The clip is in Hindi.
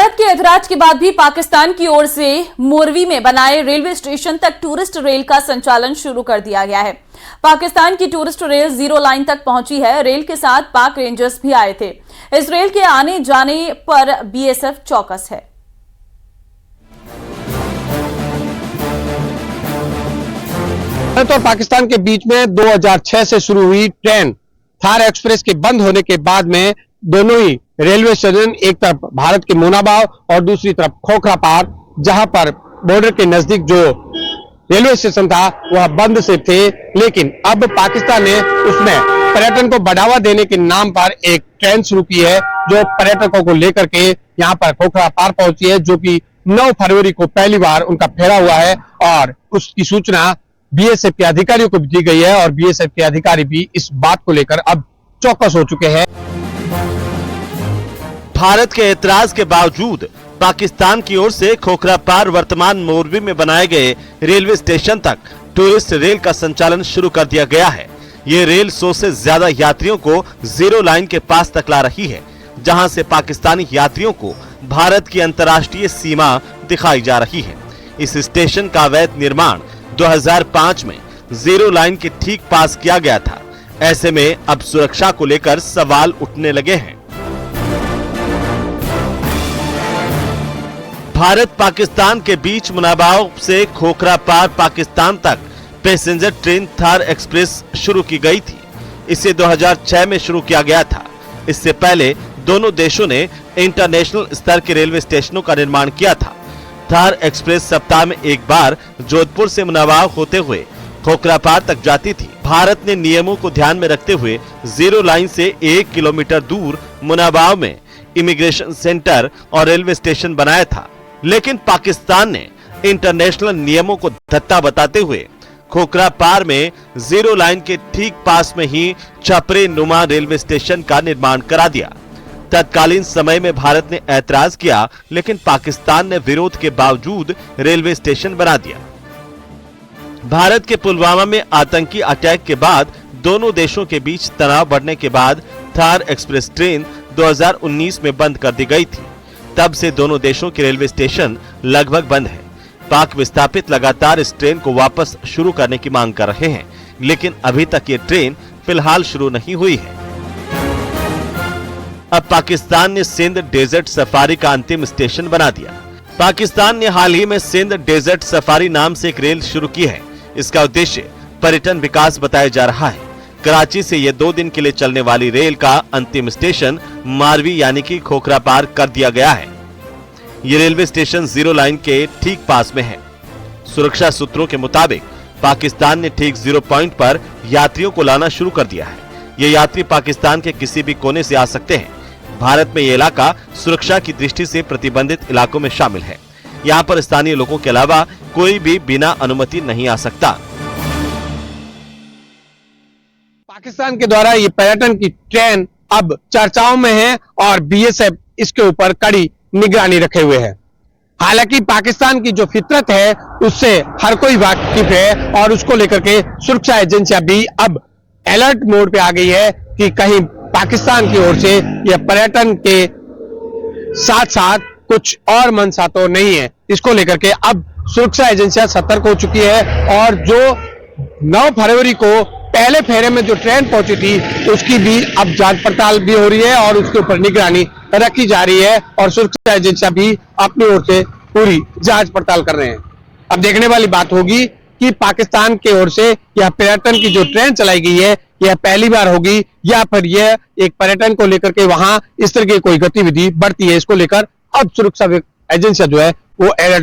भारत के ऐतराज के बाद भी पाकिस्तान की ओर से मोरवी में बनाए रेलवे स्टेशन तक टूरिस्ट रेल का संचालन शुरू कर दिया गया है। पाकिस्तान की टूरिस्ट रेल जीरो लाइन तक पहुंची है। रेल के साथ पाक रेंजर्स भी आए थे। इस रेल के आने जाने पर बीएसएफ चौकस है। भारत और पाकिस्तान के बीच में 2006 से शुरू हुई ट्रेन थार एक्सप्रेस के बंद होने के बाद में दोनों ही रेलवे स्टेशन, एक तरफ भारत के मोनाबाव और दूसरी तरफ खोखरा पार, जहां पर बॉर्डर के नजदीक जो रेलवे स्टेशन था वह बंद से थे। लेकिन अब पाकिस्तान ने उसमें पर्यटन को बढ़ावा देने के नाम पर एक ट्रेन शुरू की है, जो पर्यटकों को लेकर के यहां पर खोखरा पार पहुंची है, जो कि 9 फरवरी को पहली बार उनका फेरा हुआ है। और उसकी सूचना बीएसएफ के अधिकारियों को भी दी गई है और बीएसएफ के अधिकारी भी इस बात को लेकर अब चौकस हो चुके हैं। भारत के ऐतराज के बावजूद पाकिस्तान की ओर से खोखरा पार वर्तमान मोरवी में बनाए गए रेलवे स्टेशन तक टूरिस्ट रेल का संचालन शुरू कर दिया गया है। ये रेल 100 से ज्यादा यात्रियों को जीरो लाइन के पास तक ला रही है, जहां से पाकिस्तानी यात्रियों को भारत की अंतर्राष्ट्रीय सीमा दिखाई जा रही है। इस स्टेशन का अवैध निर्माण 2005 में जीरो लाइन के ठीक पास किया गया था। ऐसे में अब सुरक्षा को लेकर सवाल उठने लगे हैं। भारत पाकिस्तान के बीच मुनाबाव से खोखरा पार पाकिस्तान तक पैसेंजर ट्रेन थार एक्सप्रेस शुरू की गई थी। इसे 2006 में शुरू किया गया था। इससे पहले दोनों देशों ने इंटरनेशनल स्तर के रेलवे स्टेशनों का निर्माण किया था। थार एक्सप्रेस सप्ताह में एक बार जोधपुर से मुनाबाव होते हुए खोखरा पार तक जाती थी। भारत ने नियमों को ध्यान में रखते हुए जीरो लाइन से 1 किलोमीटर दूर मुनाबाव में इमिग्रेशन सेंटर और रेलवे स्टेशन बनाया था। लेकिन पाकिस्तान ने इंटरनेशनल नियमों को धत्ता बताते हुए खोखरा पार में जीरो लाइन के ठीक पास में ही छपरे नुमा रेलवे स्टेशन का निर्माण करा दिया। तत्कालीन समय में भारत ने ऐतराज किया, लेकिन पाकिस्तान ने विरोध के बावजूद रेलवे स्टेशन बना दिया। भारत के पुलवामा में आतंकी अटैक के बाद दोनों देशों के बीच तनाव बढ़ने के बाद थार एक्सप्रेस ट्रेन 2019 में बंद कर दी गई थी। तब से दोनों देशों के रेलवे स्टेशन लगभग बंद है। पाक विस्थापित लगातार इस ट्रेन को वापस शुरू करने की मांग कर रहे हैं, लेकिन अभी तक ये ट्रेन फिलहाल शुरू नहीं हुई है। अब पाकिस्तान ने सिंध डेजर्ट सफारी का अंतिम स्टेशन बना दिया। पाकिस्तान ने हाल ही में सिंध डेजर्ट सफारी नाम से एक रेल शुरू की है। इसका उद्देश्य पर्यटन विकास बताया जा रहा है। कराची से यह 2 दिन के लिए चलने वाली रेल का अंतिम स्टेशन मारवी यानी कि खोखरा पार कर दिया गया है। ये रेलवे स्टेशन जीरो लाइन के ठीक पास में है। सुरक्षा सूत्रों के मुताबिक पाकिस्तान ने ठीक जीरो पॉइंट पर यात्रियों को लाना शुरू कर दिया है। ये यात्री पाकिस्तान के किसी भी कोने से आ सकते हैं। भारत में ये इलाका सुरक्षा की दृष्टि से प्रतिबंधित इलाकों में शामिल है। यहाँ पर स्थानीय लोगों के अलावा कोई भी बिना अनुमति नहीं आ सकता। पाकिस्तान के द्वारा ये पर्यटन की ट्रेन अब चर्चाओं में है और बीएसएफ इसके ऊपर कड़ी निगरानी रखे हुए है। हालांकि पाकिस्तान की जो फितरत है उससे हर कोई वाकिफ है और उसको लेकर के सुरक्षा एजेंसियां भी अब अलर्ट मोड पे आ गई है कि कहीं पाकिस्तान की ओर से यह पर्यटन के साथ साथ कुछ और मंशा तो नहीं है। इसको लेकर के अब सुरक्षा एजेंसियां सतर्क हो चुकी है और जो 9 फरवरी को पहले फेरे में जो ट्रेन पहुंची थी उसकी भी अब जांच पड़ताल भी हो रही है और उसके ऊपर निगरानी रखी जा रही है और सुरक्षा एजेंसियां भी अपनी ओर से पूरी जांच पड़ताल कर रहे हैं। अब देखने वाली बात होगी कि पाकिस्तान की ओर से यह पर्यटन की जो ट्रेन चलाई गई है यह पहली बार होगी या फिर यह एक पर्यटन को लेकर के वहां इस तरह की कोई गतिविधि बढ़ती है। इसको लेकर अब सुरक्षा एजेंसियां जो है वो अलर्ट